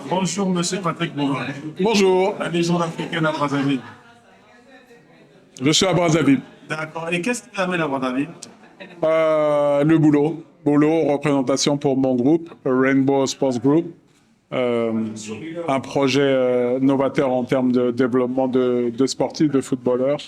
Bonjour, monsieur Patrick Bourgoin, Bonjour, la légende africaine à Brazzaville. je suis à Brazzaville. D'accord. Et qu'est-ce qui t'amène à Brazzaville? Le boulot. Boulot, représentation pour mon groupe, Rainbow Sports Group. Euh, un projet novateur en termes de développement de sportifs, de footballeurs.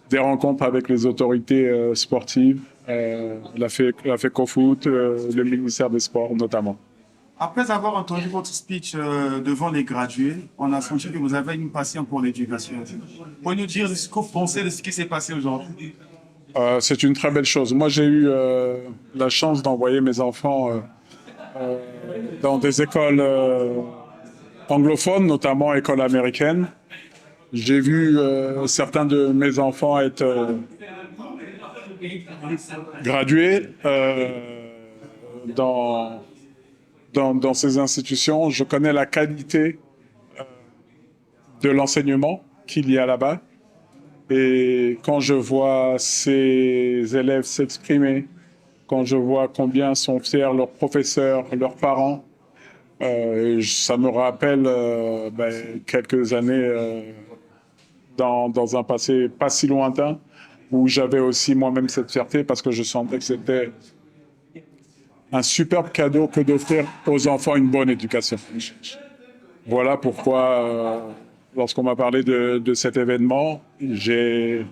Des rencontres avec les autorités sportives, la FECOFOOT, le ministère des Sports notamment. Après avoir entendu votre speech devant les gradués, on a senti que vous avez une passion pour l'éducation. Pouvez nous dire ce que vous pensez de ce qui s'est passé aujourd'hui? C'est une très belle chose. Moi, j'ai eu la chance d'envoyer mes enfants dans des écoles anglophones, notamment écoles américaines. J'ai vu certains de mes enfants être gradués dans, dans ces institutions. Je connais la qualité de l'enseignement qu'il y a là-bas. Et quand je vois ces élèves s'exprimer, quand je vois combien sont fiers leurs professeurs, leurs parents, ça me rappelle quelques années dans un passé pas si lointain où j'avais aussi moi-même cette fierté parce que je sentais que c'était un superbe cadeau que d'offrir aux enfants une bonne éducation. Voilà pourquoi, lorsqu'on m'a parlé de cet événement, j'ai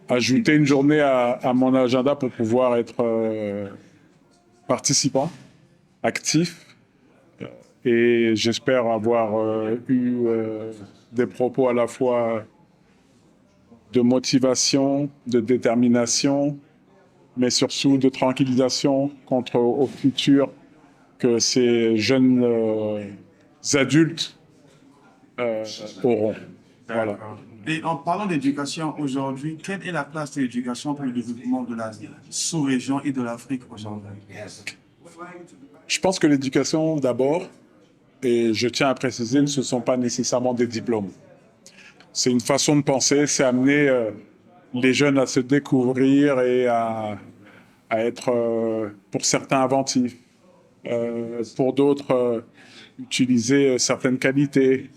ajouté une journée à mon agenda pour pouvoir être participant, actif, et j'espère avoir eu des propos à la fois de motivation, de détermination, mais surtout de tranquillisation contre au futur que ces jeunes adultes auront. Voilà. Et en parlant d'éducation aujourd'hui, quelle est la place de l'éducation pour le développement de la sous-région et de l'Afrique aujourd'hui? Je pense que l'éducation, d'abord, et je tiens à préciser, ce ne sont pas nécessairement des diplômes. C'est une façon de penser, c'est amener les jeunes à se découvrir et à être, pour certains, inventifs, pour d'autres, utiliser certaines qualités,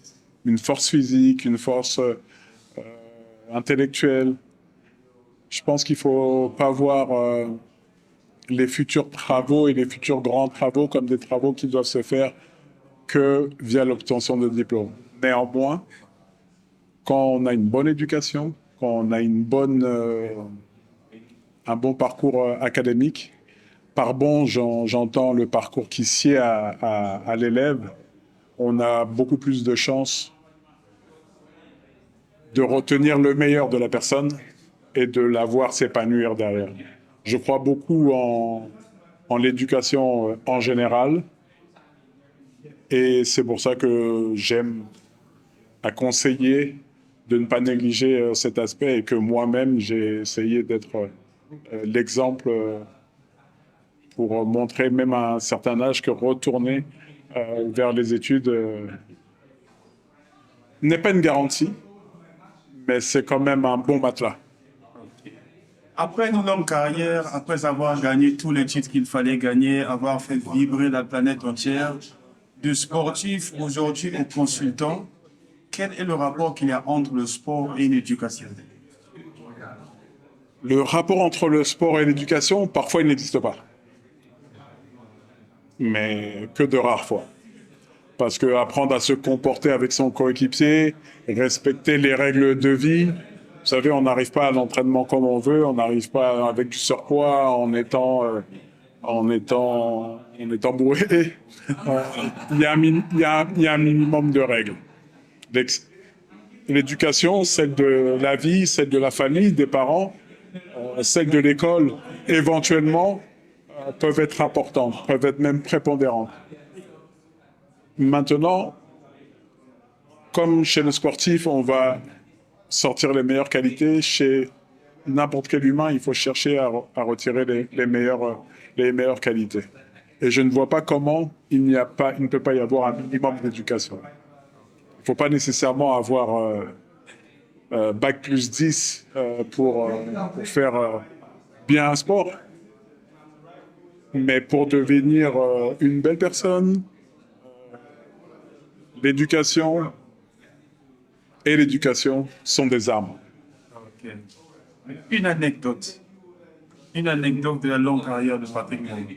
une force physique, une force intellectuelle. Je pense qu'il ne faut pas voir les futurs travaux et les futurs grands travaux comme des travaux qui doivent se faire que via l'obtention de diplômes. Néanmoins, quand on a une bonne éducation, quand on a un bon parcours académique, par bon, j'entends le parcours qui sied à l'élève, on a beaucoup plus de chances de retenir le meilleur de la personne et de la voir s'épanouir derrière. Je crois beaucoup en l'éducation en général et c'est pour ça que j'aime à conseiller de ne pas négliger cet aspect et que moi-même j'ai essayé d'être l'exemple pour montrer même à un certain âge que retourner vers les études n'est pas une garantie, mais c'est quand même un bon matelas. Après une longue carrière, après avoir gagné tous les titres qu'il fallait gagner, avoir fait vibrer la planète entière, de sportif aujourd'hui au consultant, quel est le rapport qu'il y a entre le sport et l'éducation? Le rapport entre le sport et l'éducation, parfois il n'existe pas, mais que de rares fois. Parce que apprendre à se comporter avec son coéquipier, respecter les règles de vie, vous savez, on n'arrive pas à l'entraînement comme on veut, on n'arrive pas avec du surpoids en étant bourré. Il y a un minimum de règles. L'éducation, celle de la vie, celle de la famille, des parents, celle de l'école, éventuellement, peuvent être importantes, peuvent être même prépondérantes. Maintenant, comme chez le sportif, on va sortir les meilleures qualités, chez n'importe quel humain, il faut chercher à retirer les meilleures qualités. Et je ne vois pas comment il ne peut pas y avoir un minimum d'éducation. Il ne faut pas nécessairement avoir bac plus 10 pour faire bien un sport. Mais pour devenir une belle personne, l'éducation et l'éducation sont des armes. Ok. Une anecdote. Une anecdote de la longue carrière de Patrick Mbongo.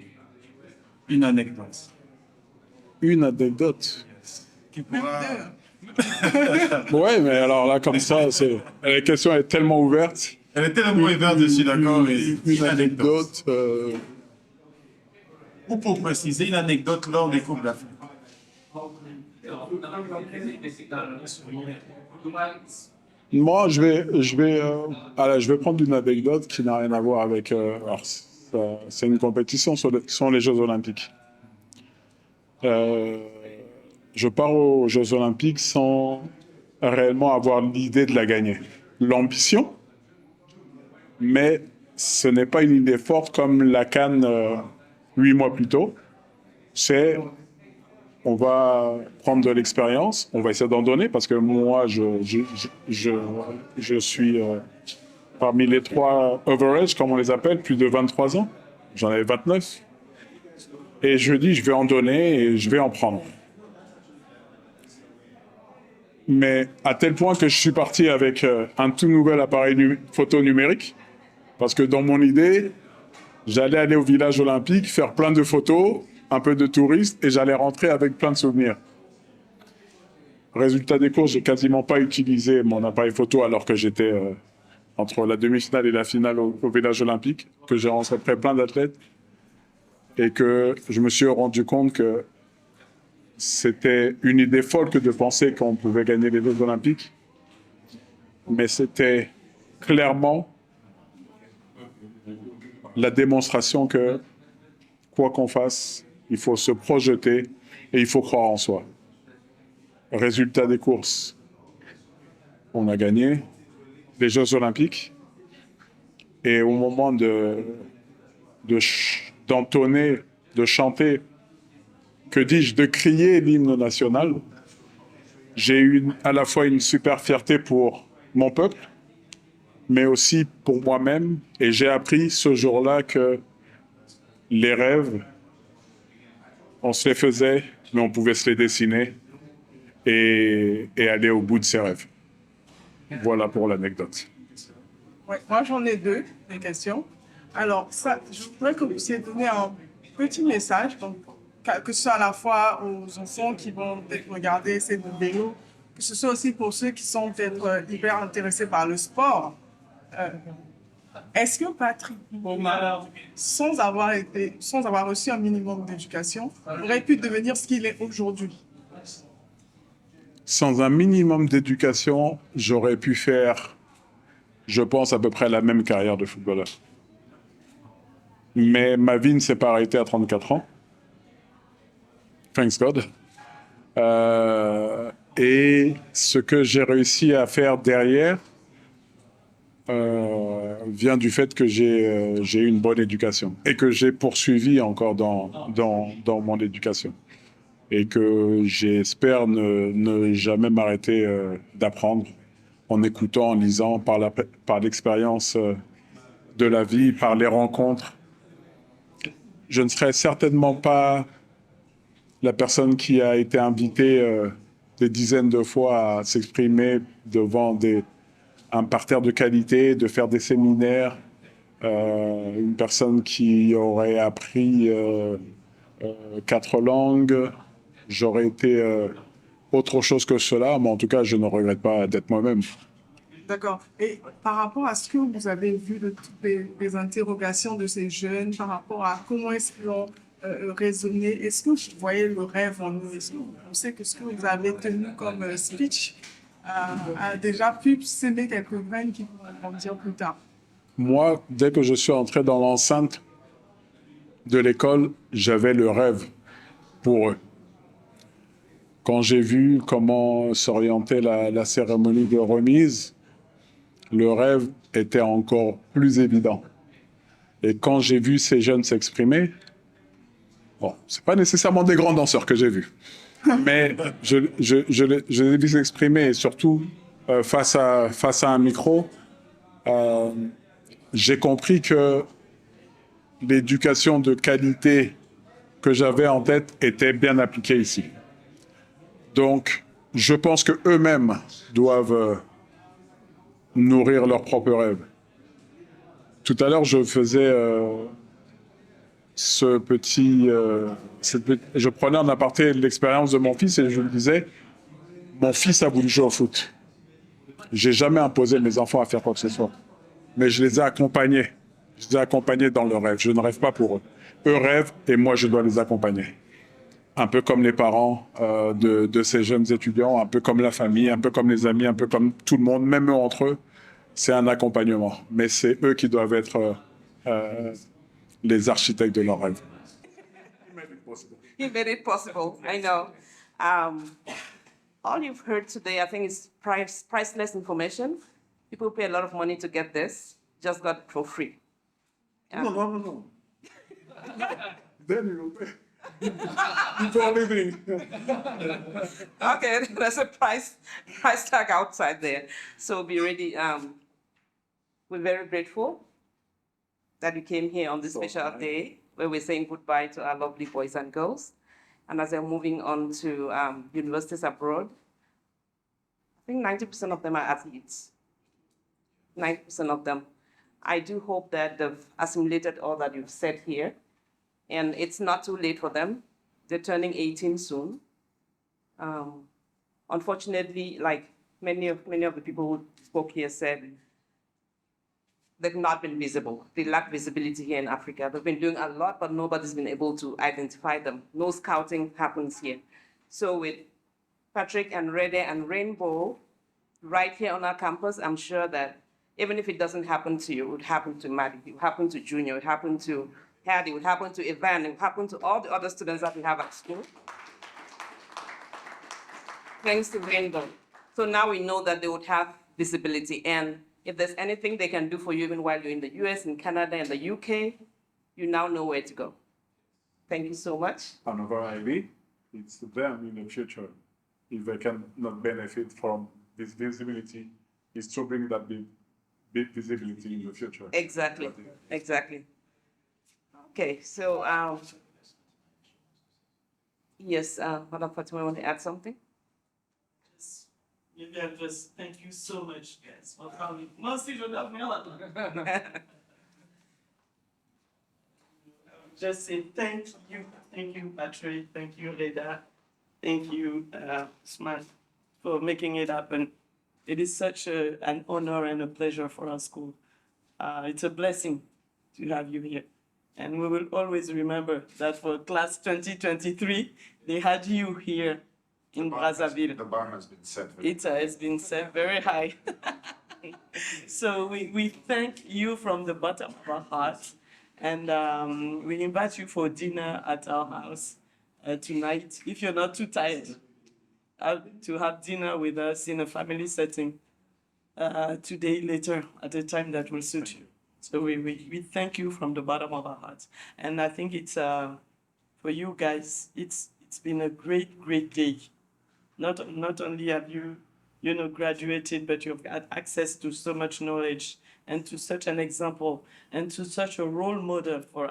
Une anecdote. Une anecdote. Qui pourra... Ouais, mais alors là, comme ça, la question est tellement ouverte. Elle est tellement ouverte dessus, d'accord, mais Une anecdote. Ou pour préciser, une anecdote lors des Coupes d'Afrique. Moi, je vais prendre une anecdote qui n'a rien à voir avec. Alors, c'est une compétition sur les Jeux Olympiques. Je pars aux Jeux Olympiques sans réellement avoir l'idée de la gagner. L'ambition, mais ce n'est pas une idée forte comme la CAN 8 mois plus tôt. On va prendre de l'expérience, on va essayer d'en donner parce que moi, je suis parmi les 3 overage, comme on les appelle, plus de 23 ans. J'en avais 29. Et je dis, je vais en donner et je vais en prendre. Mais à tel point que je suis parti avec un tout nouvel appareil photo numérique, parce que dans mon idée, j'allais aller au village olympique, faire plein de photos, un peu de touristes, et j'allais rentrer avec plein de souvenirs. Résultat des courses, j'ai quasiment pas utilisé mon appareil photo alors que j'étais entre la demi-finale et la finale au village olympique, que j'ai rencontré plein d'athlètes, et que je me suis rendu compte que c'était une idée folle que de penser qu'on pouvait gagner les Jeux olympiques, mais c'était clairement la démonstration que, quoi qu'on fasse, il faut se projeter et il faut croire en soi. Résultat des courses, on a gagné les Jeux olympiques et au moment d'entonner, de chanter, que dis-je, de crier l'hymne national, j'ai eu à la fois une super fierté pour mon peuple, mais aussi pour moi-même. Et j'ai appris ce jour-là que les rêves, on se les faisait, mais on pouvait se les dessiner et aller au bout de ses rêves. Voilà pour l'anecdote. Ouais, moi, j'en ai 2, des questions. Alors, ça, je voudrais que vous puissiez donner un petit message, donc, que ce soit à la fois aux enfants qui vont peut-être regarder cette vidéo, que ce soit aussi pour ceux qui sont peut-être hyper intéressés par le sport. Est-ce que Patrick Mbongo, sans avoir reçu un minimum d'éducation, aurait pu devenir ce qu'il est aujourd'hui? Sans un minimum d'éducation, j'aurais pu faire, je pense, à peu près la même carrière de footballeur. Mais ma vie ne s'est pas arrêtée à 34 ans. Thanks God. Et ce que j'ai réussi à faire derrière vient du fait que j'ai eu une bonne éducation et que j'ai poursuivi encore dans mon éducation. Et que j'espère ne jamais m'arrêter d'apprendre en écoutant, en lisant, par l'expérience de la vie, par les rencontres. Je ne serai certainement pas la personne qui a été invitée des dizaines de fois à s'exprimer devant un parterre de qualité, de faire des séminaires, une personne qui aurait appris 4 langues. J'aurais été autre chose que cela, mais en tout cas, je ne regrette pas d'être moi-même. D'accord. Et par rapport à ce que vous avez vu de toutes les interrogations de ces jeunes, par rapport à comment est-ce qu'ils ont raisonné, est-ce que vous voyez le rêve en eux? Est-ce que vous pensez que ce que vous avez tenu comme speech a déjà pu s'aimer quelques graines qui vont grandir plus tard? Moi, dès que je suis entré dans l'enceinte de l'école, j'avais le rêve pour eux. Quand j'ai vu comment s'orientait la cérémonie de remise, le rêve était encore plus évident. Et quand j'ai vu ces jeunes s'exprimer, bon, c'est pas nécessairement des grands danseurs que j'ai vus, mais je les ai vus s'exprimer et surtout face à un micro, j'ai compris que l'éducation de qualité que j'avais en tête était bien appliquée ici. Donc, je pense qu'eux-mêmes doivent nourrir leurs propres rêves. Tout à l'heure, je faisais je prenais en aparté l'expérience de mon fils et je lui disais, mon fils a voulu jouer au foot. J'ai jamais imposé mes enfants à faire quoi que ce soit, mais je les ai accompagnés. Je les ai accompagnés dans leur rêve. Je ne rêve pas pour eux. Eux rêvent et moi, je dois les accompagner. Un peu comme les parents de ces jeunes étudiants, un peu comme la famille, un peu comme les amis, un peu comme tout le monde, même eux entre eux. C'est un accompagnement. Mais c'est eux qui doivent être les architectes de leur rêve. He made it possible. I know. All you've heard today, I think, is priceless information. People pay a lot of money to get this. Just got it for free. Yeah. No. Then you pay. Before leaving. Okay, there's a price tag outside there. So be ready. We're very grateful that you came here on this special day where we're saying goodbye to our lovely boys and girls. And as they're moving on to universities abroad, I think 90% of them are athletes. 90% of them. I do hope that they've assimilated all that you've said here. And it's not too late for them. They're turning 18 soon. Unfortunately, like many of the people who spoke here said, they've not been visible. They lack visibility here in Africa. They've been doing a lot, but nobody's been able to identify them. No scouting happens here. So with Patrick and Rede and Rainbow right here on our campus, I'm sure that even if it doesn't happen to you, it would happen to Maddie, it would happen to Junior, it would happen to Hattie, it would happen to Ivan, it would happen to all the other students that we have at school. Thanks to Rainbow. So now we know that they would have visibility. And if there's anything they can do for you, even while you're in the US, in Canada, and the UK, you now know where to go. Thank you so much. Another idea, it's them in the future. If they can not benefit from this visibility, is to bring that big visibility in the future. Exactly. Okay, so yes, Madam Fatima, want to add something? Maybe I'll just thank you so much, guys, for coming. Mostly je dois venir Just say thank you, Patrick, thank you, Reda, thank you, Smart, for making it happen. It is such an honor and a pleasure for our school. It's a blessing to have you here. And we will always remember that for class 2023, they had you here in Brazzaville. The bar has been set. It has been set very high. So we thank you from the bottom of our heart. And we invite you for dinner at our house tonight, if you're not too tired, to have dinner with us in a family setting today, later, at a time that will suit you. So we thank you from the bottom of our hearts. And I think it's, for you guys, it's been a great day. Not only have you graduated, but you've got access to so much knowledge and to such an example and to such a role model for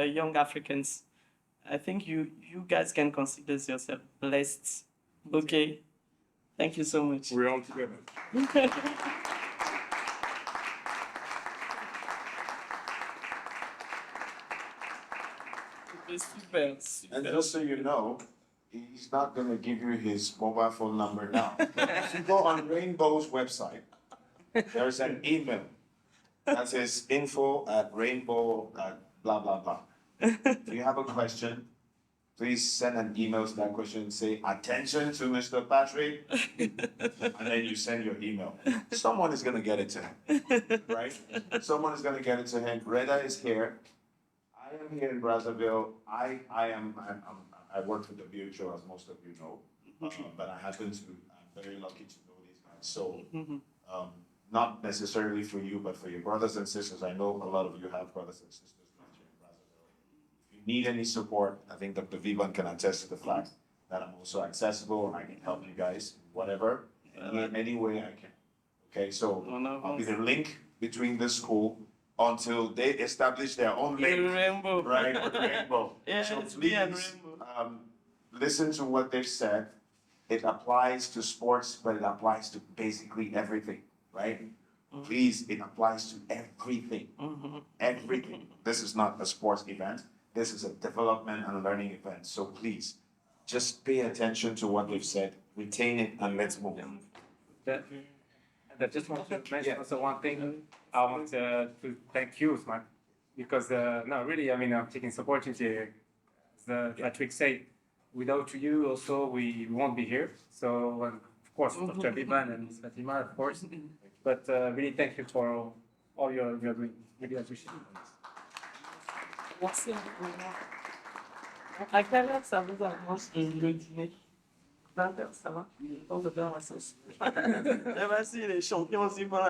young Africans. I think you guys can consider yourself blessed. Okay? Thank you so much. We're all together. Super. And just so you know, he's not going to give you his mobile phone number now. If you go on Rainbow's website, there's an email that says info@rainbow blah, blah, blah. If you have a question, please send an email to that question, say, attention to Mr. Patrick, and then you send your email. Someone is going to get it to him, right? Someone is going to get it to him. Reda is here. I am here in Brazzaville. I work with the BHO, as most of you know, but I'm very lucky to know these guys. So, not necessarily for you, but for your brothers and sisters. I know a lot of you have brothers and sisters right here in Brazzaville. If you need any support, I think Dr. Vivan can attest to the fact that I'm also accessible and I can help you guys, whatever, any way I can. Okay, so I'll be the link between the school until they establish their own link. Rainbow. Right, with Rainbow. Yeah, So it's me and please, Rainbow. listen to what they've said. it applies to sports, but it applies to basically everything, right? Please, it applies to everything. Everything. This is not a sports event. This is a development and learning event. So please, just pay attention to what we've said, retain it, and let's move on. That, I just want to mention also one thing. I want to thank you, Usman, because no, really, I mean, I'm taking this opportunity. Patrick said, without you, also, we won't be here. So, of course, Dr. Biban and Ms. Fatima, of course. But really, thank you for all you're doing. Really appreciate it. Merci. À quelle heure ça vous avance le dîner? 20h, ça va? On peut faire la sauce. Merci, les champions aussi.